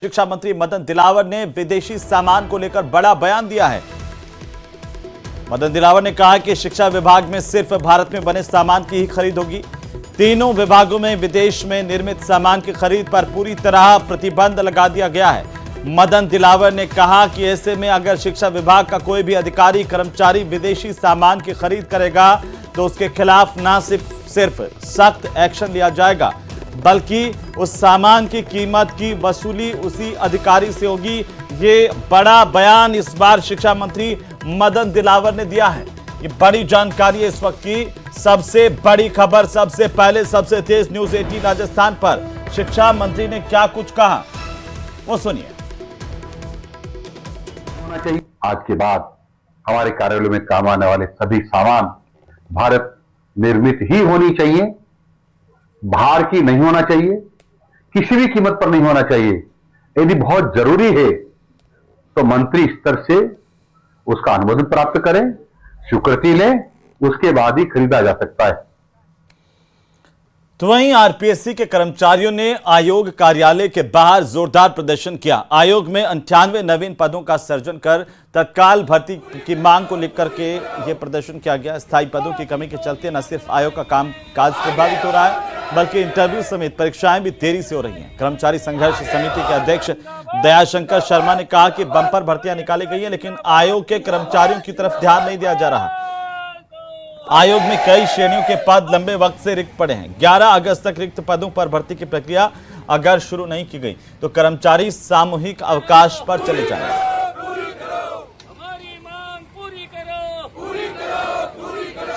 शिक्षा मंत्री मदन दिलावर ने विदेशी सामान को लेकर बड़ा बयान दिया है। मदन दिलावर ने कहा कि शिक्षा विभाग में सिर्फ भारत में बने सामान की ही खरीद होगी। तीनों विभागों में विदेश में निर्मित सामान की खरीद पर पूरी तरह प्रतिबंध लगा दिया गया है। मदन दिलावर ने कहा कि ऐसे में अगर शिक्षा विभाग का कोई भी अधिकारी कर्मचारी विदेशी सामान की खरीद करेगा तो उसके खिलाफ न सिर्फ सख्त एक्शन लिया जाएगा बल्कि उस सामान की कीमत की वसूली उसी अधिकारी से होगी। ये बड़ा बयान इस बार शिक्षा मंत्री मदन दिलावर ने दिया है। ये बड़ी जानकारी है इस वक्त की सबसे बड़ी खबर, सबसे पहले सबसे तेज न्यूज 18 राजस्थान पर शिक्षा मंत्री ने क्या कुछ कहा वो सुनिए। आज के बाद हमारे कार्यालयों में काम आने वाले सभी सामान भारत निर्मित ही होनी चाहिए, बाहर की नहीं होना चाहिए, किसी भी कीमत पर नहीं होना चाहिए। यदि बहुत जरूरी है तो मंत्री स्तर से उसका अनुमोदन प्राप्त करें, स्वीकृति लें, उसके बाद ही खरीदा जा सकता है। तो वहीं आरपीएससी के कर्मचारियों ने आयोग कार्यालय के बाहर जोरदार प्रदर्शन किया। आयोग में 98 नवीन पदों का सृजन कर तत्काल भर्ती की मांग को लेकर के यह प्रदर्शन किया गया। स्थायी पदों की कमी के चलते न सिर्फ आयोग का कामकाज प्रभावित हो रहा है बल्कि इंटरव्यू समेत परीक्षाएं भी देरी से हो रही हैं। कर्मचारी संघर्ष समिति के अध्यक्ष दयाशंकर शर्मा ने कहा कि बंपर भर्तियां निकाली गई है लेकिन आयोग के कर्मचारियों की तरफ ध्यान नहीं दिया जा रहा। आयोग में कई श्रेणियों के पद लंबे वक्त से रिक्त पड़े हैं। 11 अगस्त तक रिक्त पदों पर भर्ती की प्रक्रिया अगर शुरू नहीं की गई तो कर्मचारी सामूहिक अवकाश पर चले जाएंगे।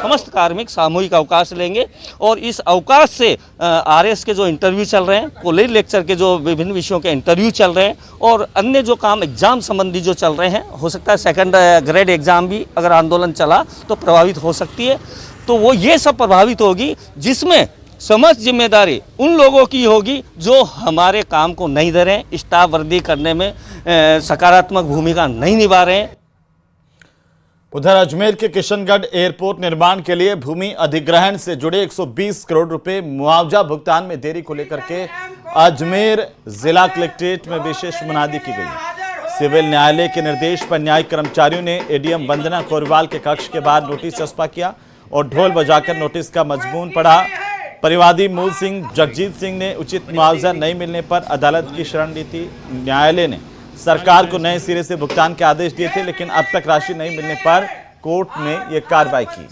समस्त कार्मिक सामूहिक अवकाश लेंगे और इस अवकाश से आरएस के जो इंटरव्यू चल रहे हैं, कॉलेज लेक्चर के जो विभिन्न विषयों के इंटरव्यू चल रहे हैं और अन्य जो काम एग्जाम संबंधी जो चल रहे हैं, हो सकता है सेकंड ग्रेड एग्जाम भी अगर आंदोलन चला तो प्रभावित हो सकती है। तो वो ये सब प्रभावित होगी जिसमें समस्त जिम्मेदारी उन लोगों की होगी जो हमारे काम को नहीं दे रहे हैं, स्टाफ वर्दी करने में सकारात्मक भूमिका नहीं निभा रहे हैं। उधर अजमेर के किशनगढ़ एयरपोर्ट निर्माण के लिए भूमि अधिग्रहण से जुड़े 120 करोड़ रुपए मुआवजा भुगतान में देरी को लेकर के अजमेर जिला कलेक्ट्रेट में विशेष मुनादी की गई। सिविल न्यायालय के निर्देश पर न्यायिक कर्मचारियों ने एडीएम वंदना कोरवाल के कक्ष के बाहर नोटिस चस्पा किया और ढोल बजाकर नोटिस का मजमून पढ़ा। परिवादी मूल सिंह जगजीत सिंह ने उचित मुआवजा नहीं मिलने पर अदालत की शरण ली थी। न्यायालय ने सरकार को नए सिरे से भुगतान के आदेश दिए थे लेकिन अब तक राशि नहीं मिलने पर कोर्ट ने यह कार्रवाई की।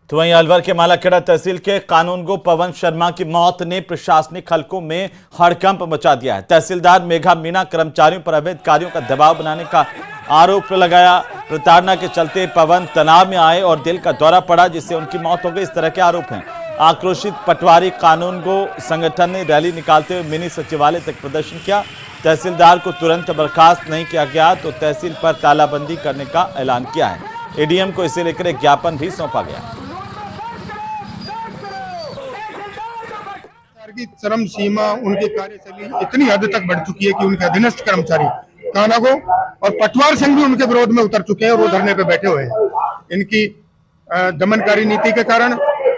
तो वहीं अलवर के मालाखेड़ा तहसील के कानूनगो पवन शर्मा की मौत ने प्रशासनिक हलकों में हड़कंप मचा दिया है। तहसीलदार मेघा मीणा कर्मचारियों पर अवैध कार्यों का दबाव बनाने का आरोप लगाया। प्रताड़ना के चलते पवन तनाव में आए और दिल का दौरा पड़ा जिससे उनकी मौत हो गई, इस तरह के आरोप हैं। आक्रोशित पटवारी कानूनगो संगठन ने रैली निकालते हुए मिनी सचिवालय तक प्रदर्शन किया। तहसीलदार को तुरंत बर्खास्त नहीं किया गया तो तहसील पर तालाबंदी करने का ऐलान किया है। एडीएम को इसे लेकर एक ज्ञापन भी सौंपा गया। की चरम सीमा उनकी कार्यशैली इतनी हद तक बढ़ चुकी है कि उनके अधीनस्थ कर्मचारी कानागो और पटवार संघ भी उनके विरोध में उतर चुके हैं और वो धरने पे बैठे हुए हैं। इनकी दमनकारी नीति के कारण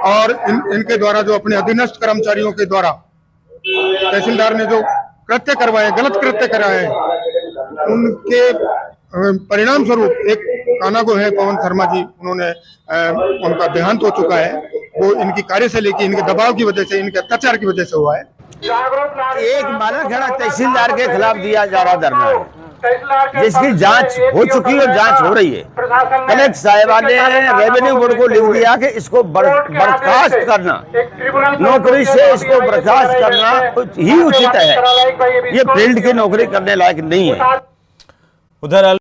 और इनके द्वारा जो अपने अधीनस्थ कर्मचारियों के द्वारा तहसीलदार ने जो कृत्य करवाए, गलत कृत्य कराए, उनके परिणाम स्वरूप एक कानागो है पवन शर्मा जी, उन्होंने उनका देहांत हो चुका है। वो इनकी कार्यशैली की, इनके दबाव की वजह से, इनके अत्याचार की वजह से हुआ है। एक मालाखेड़ा तहसीलदार के खिलाफ दिया जा रहा धरना है जिसकी जांच हो चुकी और जांच हो रही है। कलेक्टर साहिबा ने रेवेन्यू बोर्ड को लिख दिया कि इसको बर्खास्त करना, नौकरी से इसको बर्खास्त करना ही उचित है। ये फील्ड की नौकरी करने लायक नहीं है। उधर